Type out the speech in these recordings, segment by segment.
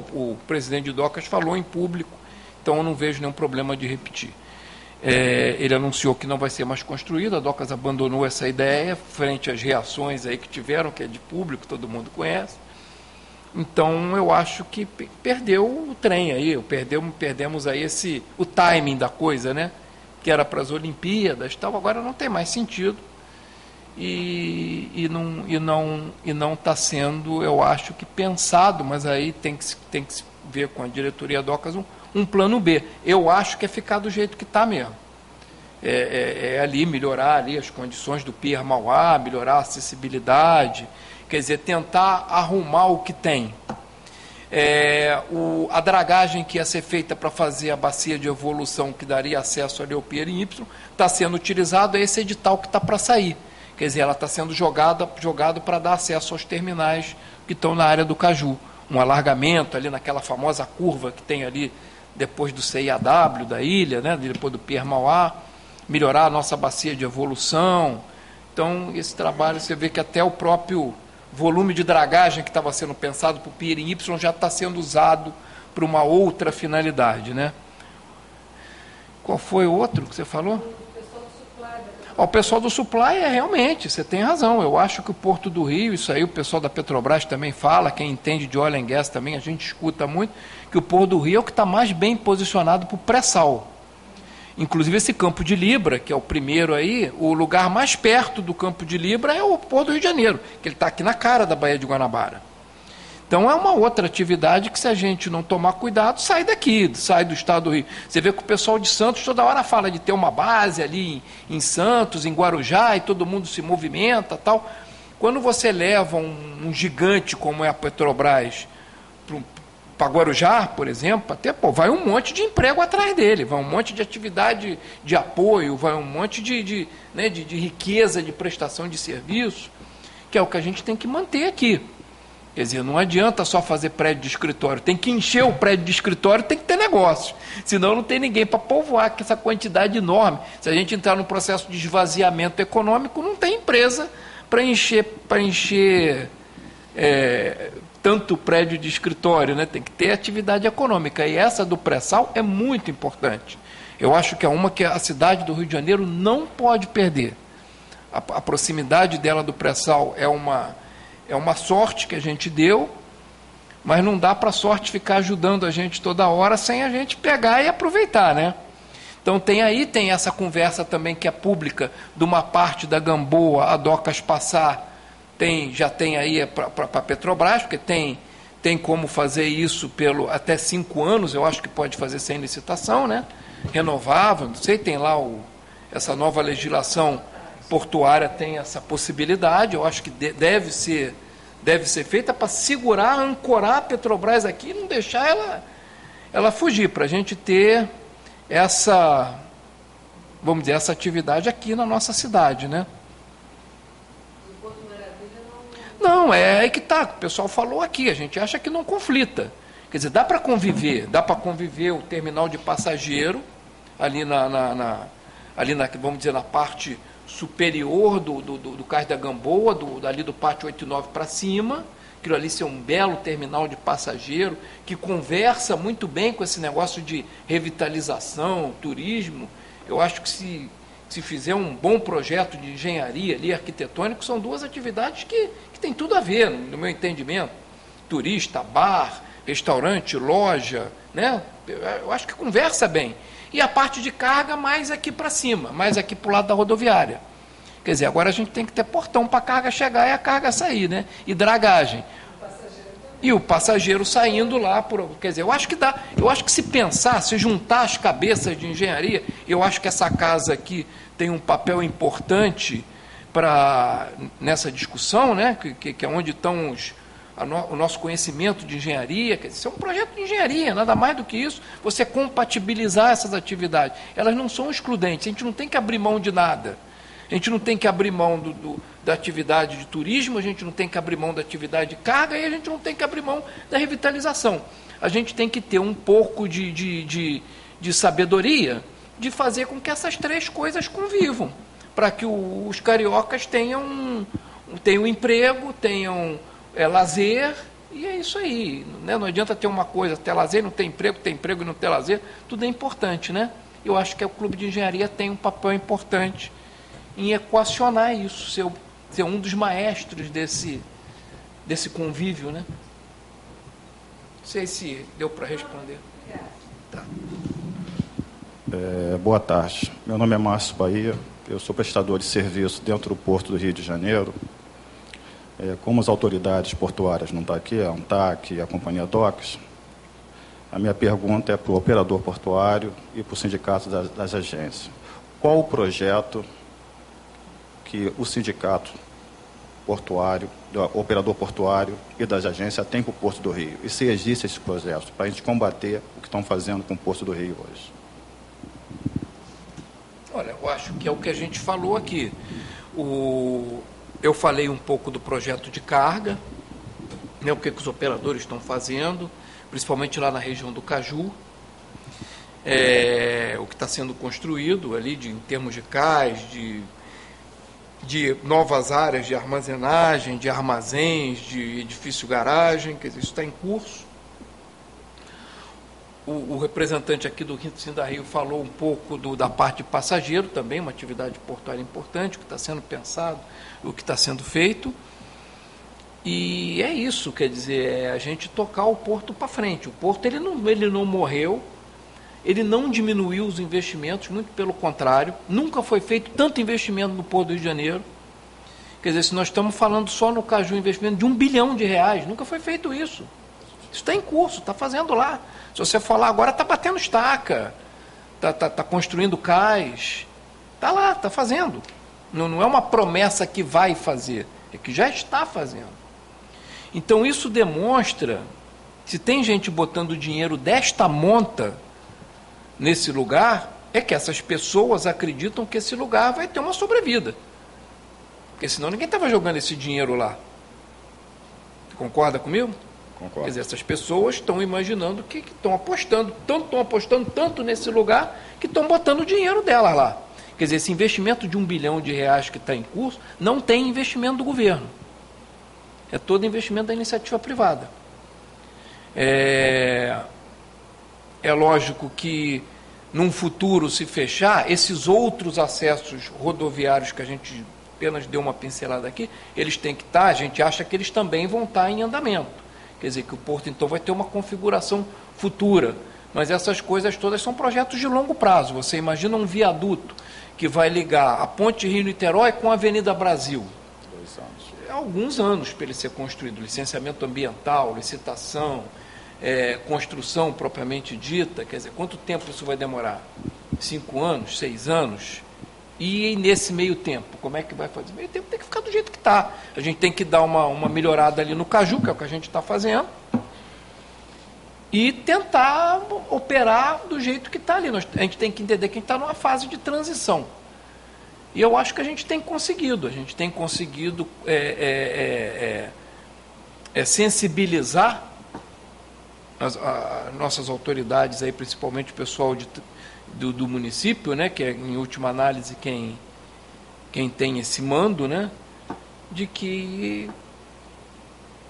porque o presidente de Docas falou em público, então eu não vejo nenhum problema de repetir. Ele anunciou que não vai ser mais construído, a Docas abandonou essa ideia, frente às reações aí que tiveram, que é de público, todo mundo conhece. Então, eu acho que perdeu o trem aí, perdemos aí o timing da coisa, né? Que era para as Olimpíadas e tal, agora não tem mais sentido. E não está sendo, eu acho que pensado, mas aí tem que se ver com a diretoria Docas um plano B. Eu acho que é ficar do jeito que está mesmo. Ali melhorar ali as condições do Pier Mauá, melhorar a acessibilidade, quer dizer, tentar arrumar o que tem. A dragagem que ia ser feita para fazer a bacia de evolução, que daria acesso ali ao Pier em Y, está sendo utilizado, é esse edital que está para sair. Quer dizer, ela está sendo jogado para dar acesso aos terminais que estão na área do Caju. Um alargamento ali naquela famosa curva que tem ali depois do CIAW da ilha, né, depois do Pier Mauá, melhorar a nossa bacia de evolução. Então, esse trabalho, você vê que até o próprio volume de dragagem que estava sendo pensado para o Pier em Y já está sendo usado para uma outra finalidade, né? Qual foi o outro que você falou? O pessoal do supply realmente, você tem razão, eu acho que o Porto do Rio, isso aí o pessoal da Petrobras também fala, quem entende de oil and gas também, a gente escuta muito, que o Porto do Rio é o que está mais bem posicionado para o pré-sal. Inclusive esse Campo de Libra, que é o primeiro aí, o lugar mais perto do Campo de Libra é o Porto do Rio de Janeiro, que ele está aqui na cara da Baía de Guanabara. Então é uma outra atividade que, se a gente não tomar cuidado, sai daqui, sai do estado do Rio. Você vê que o pessoal de Santos toda hora fala de ter uma base ali em Santos, em Guarujá, e todo mundo se movimenta, tal. Quando você leva um gigante como é a Petrobras para Guarujá, por exemplo, até vai um monte de emprego atrás dele, vai um monte de atividade de apoio, vai um monte de riqueza de prestação de serviço, que é o que a gente tem que manter aqui. Quer dizer, não adianta só fazer prédio de escritório, tem que encher o prédio de escritório, tem que ter negócio, senão não tem ninguém para povoar com essa quantidade enorme. Se a gente entrar no processo de esvaziamento econômico, não tem empresa para encher tanto prédio de escritório, né? Tem que ter atividade econômica, e essa do pré-sal é muito importante. Eu acho que é uma que a cidade do Rio de Janeiro não pode perder. A proximidade dela do pré-sal é uma sorte que a gente deu, mas não dá para a sorte ficar ajudando a gente toda hora sem a gente pegar e aproveitar, né? Então tem essa conversa também que é pública, de uma parte da Gamboa, a Docas passar, já tem aí para a Petrobras, porque tem como fazer isso até 5 anos, eu acho que pode fazer sem licitação, né? Renovável, não sei, tem lá essa nova legislação portuária, tem essa possibilidade, eu acho que deve ser feita para segurar, ancorar a Petrobras aqui e não deixar ela fugir, para a gente ter essa atividade aqui na nossa cidade, né? Não, é aí que está, o pessoal falou aqui, a gente acha que não conflita. Quer dizer, dá para conviver o terminal de passageiro, ali vamos dizer, na parte superior do Cais da Gamboa, ali do Pátio 89 para cima, aquilo ali ser um belo terminal de passageiro, que conversa muito bem com esse negócio de revitalização, turismo. Eu acho que se fizer um bom projeto de engenharia ali, arquitetônico, são duas atividades que tem tudo a ver, no meu entendimento. Turista, bar, restaurante, loja, né? Eu acho que conversa bem. E a parte de carga mais aqui para cima, mais aqui para o lado da rodoviária. Quer dizer, agora a gente tem que ter portão para a carga chegar e a carga sair, né? E dragagem. E o passageiro saindo lá, quer dizer, eu acho que se pensar, se juntar as cabeças de engenharia, eu acho que essa casa aqui tem um papel importante nessa discussão, né? Que é onde estão o nosso conhecimento de engenharia, quer dizer, isso é um projeto de engenharia, nada mais do que isso, você compatibilizar essas atividades. Elas não são excludentes, a gente não tem que abrir mão de nada. A gente não tem que abrir mão da atividade de turismo, a gente não tem que abrir mão da atividade de carga e a gente não tem que abrir mão da revitalização. A gente tem que ter um pouco de sabedoria de fazer com que essas três coisas convivam, para que os cariocas tenham emprego, tenham lazer E é isso aí, né? Não adianta ter uma coisa, ter lazer, não ter emprego e não ter lazer, tudo é importante, né? Eu acho que o Clube de Engenharia tem um papel importante em equacionar isso, ser um dos maestros desse convívio, né? Não sei se deu para responder. Tá. Boa tarde. Meu nome é Márcio Bahia, eu sou prestador de serviço dentro do Porto do Rio de Janeiro. Como as autoridades portuárias não estão aqui, a ANTAC e a Companhia Docas, a minha pergunta é para o operador portuário e para o sindicato das agências. Qual o projeto que o sindicato portuário, do operador portuário e das agências tem com o Porto do Rio? E se existe esse projeto para a gente combater o que estão fazendo com o Porto do Rio hoje? Olha, eu acho que é o que a gente falou aqui. Eu falei um pouco do projeto de carga, né, o que os operadores estão fazendo, principalmente lá na região do Caju, o que está sendo construído ali em termos de cais, de novas áreas de armazenagem, de armazéns, de edifício-garagem, quer dizer, isso está em curso. O representante aqui do Sinda-Rio falou um pouco da parte de passageiro também, uma atividade portuária importante, o que está sendo pensado, o que está sendo feito. E é isso, quer dizer, a gente tocar o Porto para frente. O Porto ele não morreu, ele não diminuiu os investimentos, muito pelo contrário, nunca foi feito tanto investimento no Porto do Rio de Janeiro. Quer dizer, se nós estamos falando só no Caju, investimento de R$1 bilhão, nunca foi feito isso. Isso está em curso, está fazendo lá. Se você falar agora, está batendo estaca, está construindo cais, está lá, está fazendo. Não é uma promessa que vai fazer, é que já está fazendo. Então isso demonstra, se tem gente botando dinheiro desta monta nesse lugar, é que essas pessoas acreditam que esse lugar vai ter uma sobrevida. Porque senão ninguém estava jogando esse dinheiro lá. Você concorda comigo? Concordo. Quer dizer, essas pessoas estão imaginando que estão apostando tanto nesse lugar que estão botando o dinheiro delas lá. Quer dizer, esse investimento de R$1 bilhão que está em curso não tem investimento do governo. É todo investimento da iniciativa privada. É lógico que, num futuro, se fechar, esses outros acessos rodoviários que a gente apenas deu uma pincelada aqui, eles têm que estar, a gente acha que eles também vão estar em andamento. Quer dizer, que o Porto, então, vai ter uma configuração futura. Mas essas coisas todas são projetos de longo prazo. Você imagina um viaduto que vai ligar a Ponte Rio-Niterói com a Avenida Brasil. 2 anos. Alguns anos para ele ser construído. Licenciamento ambiental, licitação, construção propriamente dita. Quer dizer, quanto tempo isso vai demorar? 5 anos, 6 anos? E nesse meio tempo, como é que vai fazer? Meio tempo tem que ficar do jeito que está. A gente tem que dar uma melhorada ali no Caju, que é o que a gente está fazendo, e tentar operar do jeito que está ali. A gente tem que entender que a gente está numa fase de transição. E eu acho que a gente tem conseguido. A gente tem conseguido sensibilizar as nossas autoridades, aí, principalmente o pessoal do município, né, que é, em última análise, quem tem esse mando, né, de que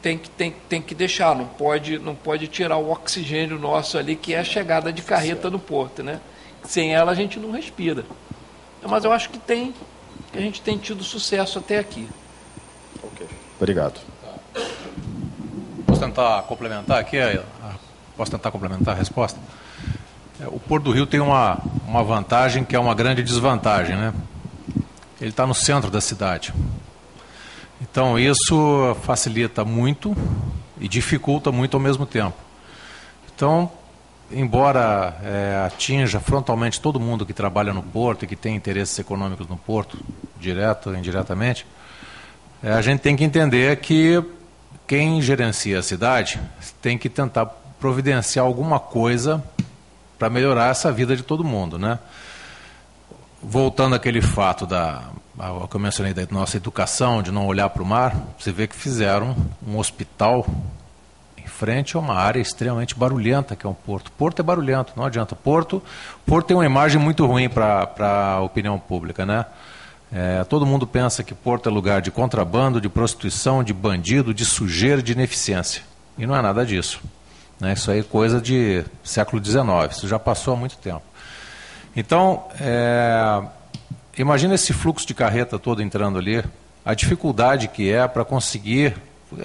tem que deixar, não pode tirar o oxigênio nosso ali, que é a chegada de carreta no porto, né? Sem ela a gente não respira. Mas eu acho que a gente tem tido sucesso até aqui. Ok. Obrigado. Posso tentar complementar aqui? Posso tentar complementar a resposta? O Porto do Rio tem uma vantagem que é uma grande desvantagem, né? Ele está no centro da cidade. Então isso facilita muito e dificulta muito ao mesmo tempo. Então, embora atinja frontalmente todo mundo que trabalha no porto e que tem interesses econômicos no porto, direto ou indiretamente, a gente tem que entender que quem gerencia a cidade tem que tentar providenciar alguma coisa para melhorar essa vida de todo mundo, né? Voltando àquele fato ao que eu mencionei da nossa educação, de não olhar para o mar, você vê que fizeram um hospital em frente a uma área extremamente barulhenta, que é um porto. Porto é barulhento, não adianta. Porto tem uma imagem muito ruim para a opinião pública, né? Todo mundo pensa que Porto é lugar de contrabando, de prostituição, de bandido, de sujeira, de ineficiência. E não é nada disso. Né? Isso aí é coisa de século XIX, isso já passou há muito tempo. Então, imagina esse fluxo de carreta todo entrando ali, a dificuldade que é para conseguir,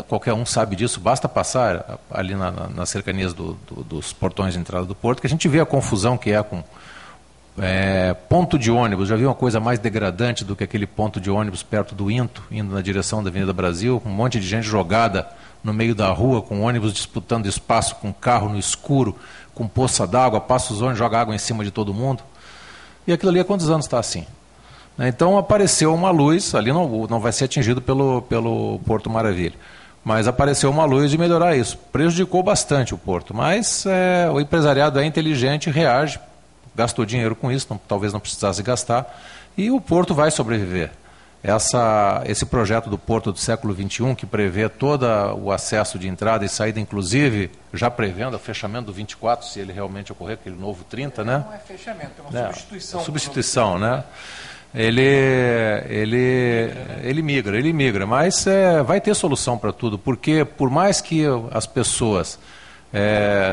qualquer um sabe disso, basta passar ali nas cercanias dos portões de entrada do porto, que a gente vê a confusão que é com ponto de ônibus. Já vi uma coisa mais degradante do que aquele ponto de ônibus perto do Into, indo na direção da Avenida Brasil, com um monte de gente jogada no meio da rua, com ônibus disputando espaço, com carro no escuro, com poça d'água, passa os ônibus, joga água em cima de todo mundo. E aquilo ali há quantos anos está assim? Então apareceu uma luz, ali não vai ser atingido pelo Porto Maravilha, mas apareceu uma luz de melhorar isso. Prejudicou bastante o Porto, mas o empresariado é inteligente, reage, gastou dinheiro com isso, talvez não precisasse gastar, e o Porto vai sobreviver. Esse projeto do Porto do século XXI, que prevê todo o acesso de entrada e saída, inclusive já prevendo o fechamento do 24, se ele realmente ocorrer, aquele novo 30, né? Não é fechamento, é uma substituição. Substituição, né? Ele migra, mas vai ter solução para tudo, porque por mais que as pessoas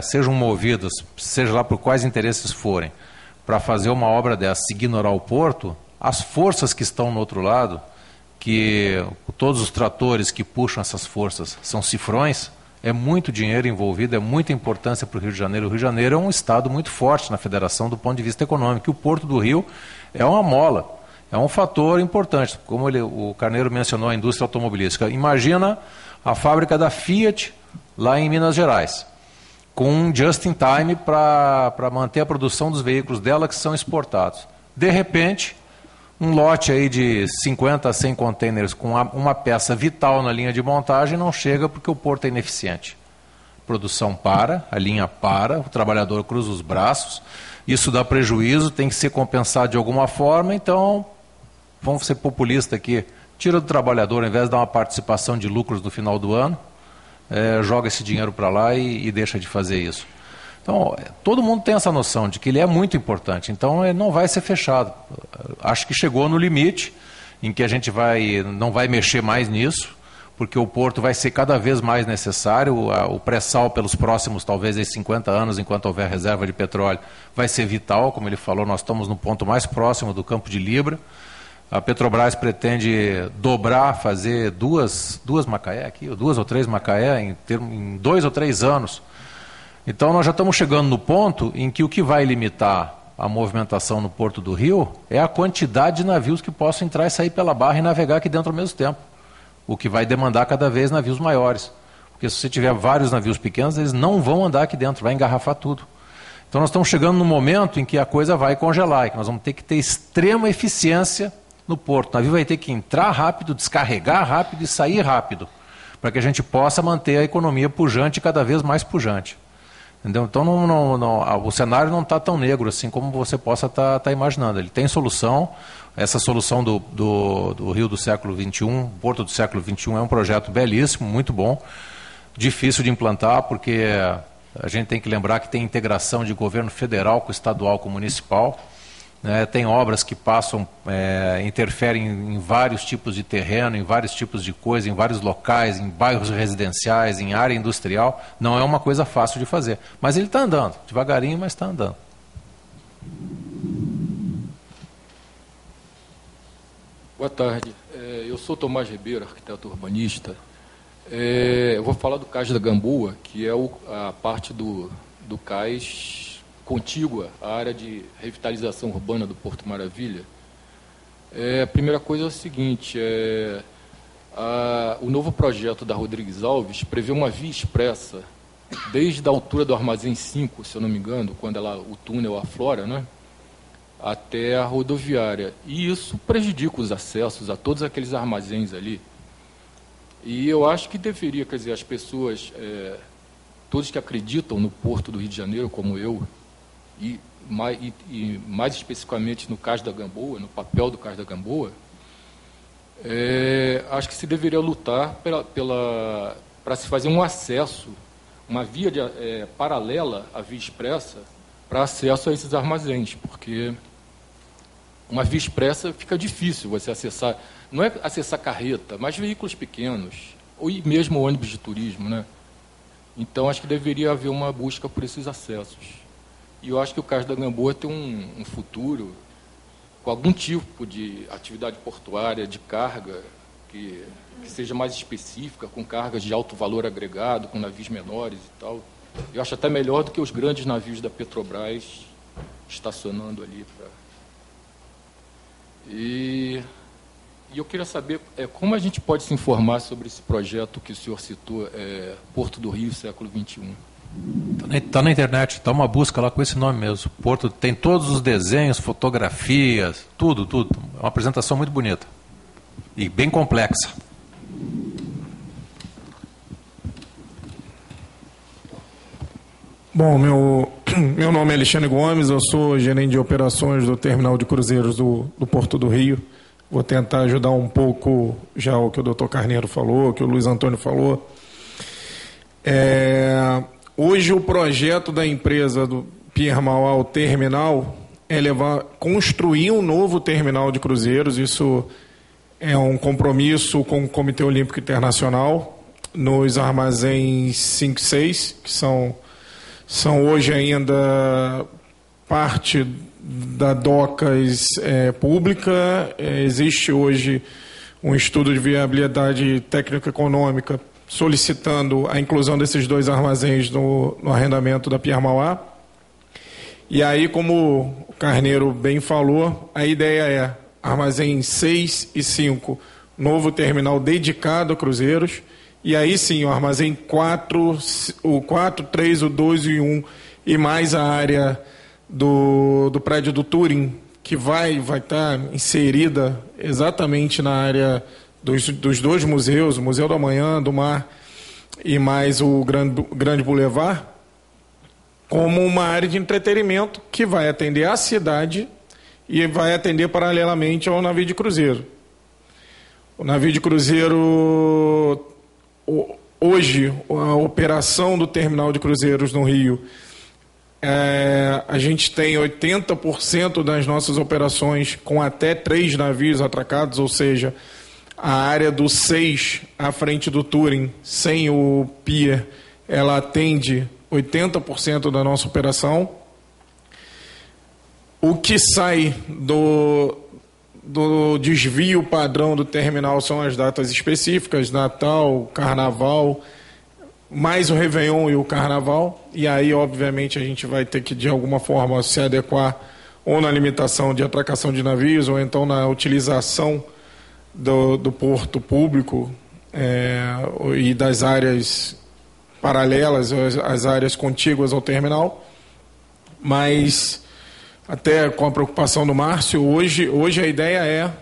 sejam movidas, seja lá por quais interesses forem, para fazer uma obra dessa, se ignorar o porto, as forças que estão no outro lado, que todos os tratores que puxam essas forças são cifrões, é muito dinheiro envolvido, é muita importância para o Rio de Janeiro. O Rio de Janeiro é um estado muito forte na federação do ponto de vista econômico, e o Porto do Rio é uma mola, é um fator importante. Como o Carneiro mencionou, a indústria automobilística. Imagina a fábrica da Fiat lá em Minas Gerais, com um just-in-time para manter a produção dos veículos dela que são exportados. De repente, um lote aí de 50 a 100 containers com uma peça vital na linha de montagem não chega porque o porto é ineficiente. A produção para, a linha para, o trabalhador cruza os braços, isso dá prejuízo, tem que ser compensado de alguma forma, então vamos ser populistas aqui, tira do trabalhador, ao invés de dar uma participação de lucros no final do ano, joga esse dinheiro para lá e deixa de fazer isso. Então, todo mundo tem essa noção de que ele é muito importante, então ele não vai ser fechado. Acho que chegou no limite em que a gente não vai mexer mais nisso, porque o porto vai ser cada vez mais necessário, o pré-sal pelos próximos, talvez, 50 anos, enquanto houver reserva de petróleo, vai ser vital, como ele falou, nós estamos no ponto mais próximo do Campo de Libra. A Petrobras pretende dobrar, fazer duas Macaé aqui, 2 ou 3 Macaé, em 2 ou 3 anos. Então nós já estamos chegando no ponto em que o que vai limitar a movimentação no Porto do Rio é a quantidade de navios que possam entrar e sair pela barra e navegar aqui dentro ao mesmo tempo. O que vai demandar cada vez navios maiores. Porque se você tiver vários navios pequenos, eles não vão andar aqui dentro, vai engarrafar tudo. Então nós estamos chegando no momento em que a coisa vai congelar, e que nós vamos ter que ter extrema eficiência no porto. O navio vai ter que entrar rápido, descarregar rápido e sair rápido, para que a gente possa manter a economia pujante, cada vez mais pujante. Entendeu? Então o cenário não está tão negro assim como você possa estar imaginando. Ele tem solução. Essa solução do Rio do século XXI, Porto do século XXI, é um projeto belíssimo, muito bom, difícil de implantar, porque a gente tem que lembrar que tem integração de governo federal com estadual, com municipal. Tem obras que passam, interferem em vários tipos de terreno, em vários tipos de coisa, em vários locais, em bairros residenciais, em área industrial. Não é uma coisa fácil de fazer. Mas ele está andando, devagarinho, mas está andando. Boa tarde. Eu sou Tomás Ribeiro, arquiteto urbanista. Eu vou falar do Cais da Gamboa, que é a parte do cais contígua à área de revitalização urbana do Porto Maravilha. A primeira coisa é o seguinte, o novo projeto da Rodrigues Alves prevê uma via expressa desde a altura do Armazém 5, se eu não me engano, quando o túnel aflora, né, até a rodoviária. E isso prejudica os acessos a todos aqueles armazéns ali. E eu acho que deveria, quer dizer, as pessoas, todos que acreditam no Porto do Rio de Janeiro, como eu, e mais especificamente no Cais da Gamboa, no papel do Cais da Gamboa, acho que se deveria lutar para se fazer um acesso, uma via paralela à via expressa para acesso a esses armazéns, porque uma via expressa fica difícil você acessar, não é acessar carreta, mas veículos pequenos, ou mesmo ônibus de turismo, né? Então, acho que deveria haver uma busca por esses acessos. E eu acho que o Cais da Gamboa tem um futuro com algum tipo de atividade portuária de carga que seja mais específica, com cargas de alto valor agregado, com navios menores e tal. Eu acho até melhor do que os grandes navios da Petrobras estacionando ali. E eu queria saber como a gente pode se informar sobre esse projeto que o senhor citou, Porto do Rio, século XXI. Está na internet, dá uma busca lá com esse nome mesmo. Porto tem todos os desenhos, fotografias, tudo. É uma apresentação muito bonita e bem complexa. Bom, meu nome é Alexandre Gomes, eu sou gerente de operações do terminal de cruzeiros do Porto do Rio. Vou tentar ajudar um pouco já o que o doutor Carneiro falou, o que o Luiz Antônio falou. Hoje o projeto da empresa do Pier Mauá, o terminal, é construir um novo terminal de cruzeiros. Isso é um compromisso com o Comitê Olímpico Internacional nos armazéns 5 e 6, que são hoje ainda parte da DOCAS pública. Existe hoje um estudo de viabilidade técnico-econômica solicitando a inclusão desses 2 armazéns no arrendamento da Pier Mauá. E aí, como o Carneiro bem falou, a ideia é armazém 6 e 5, novo terminal dedicado a cruzeiros. E aí sim, o armazém 4, o 4, 3, o 2 e 1, e mais a área do prédio do Turing, que vai estar inserida exatamente na área dos 2 museus, o Museu do Amanhã, do Mar, e mais o Grande Boulevard, como uma área de entretenimento que vai atender a cidade e vai atender paralelamente ao navio de cruzeiro. O navio de cruzeiro, hoje, a operação do terminal de cruzeiros no Rio, a gente tem 80% das nossas operações com até 3 navios atracados, ou seja, a área do 6 à frente do Turing, sem o pier, ela atende 80% da nossa operação. O que sai do desvio padrão do terminal são as datas específicas, Natal, Carnaval, mais o Réveillon e o Carnaval. E aí, obviamente, a gente vai ter que, de alguma forma, se adequar ou na limitação de atracação de navios, ou então na utilização do porto público e das áreas paralelas, as áreas contíguas ao terminal. Mas, até com a preocupação do Márcio, hoje a ideia é,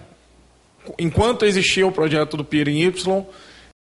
enquanto existir o projeto do Pier em Y,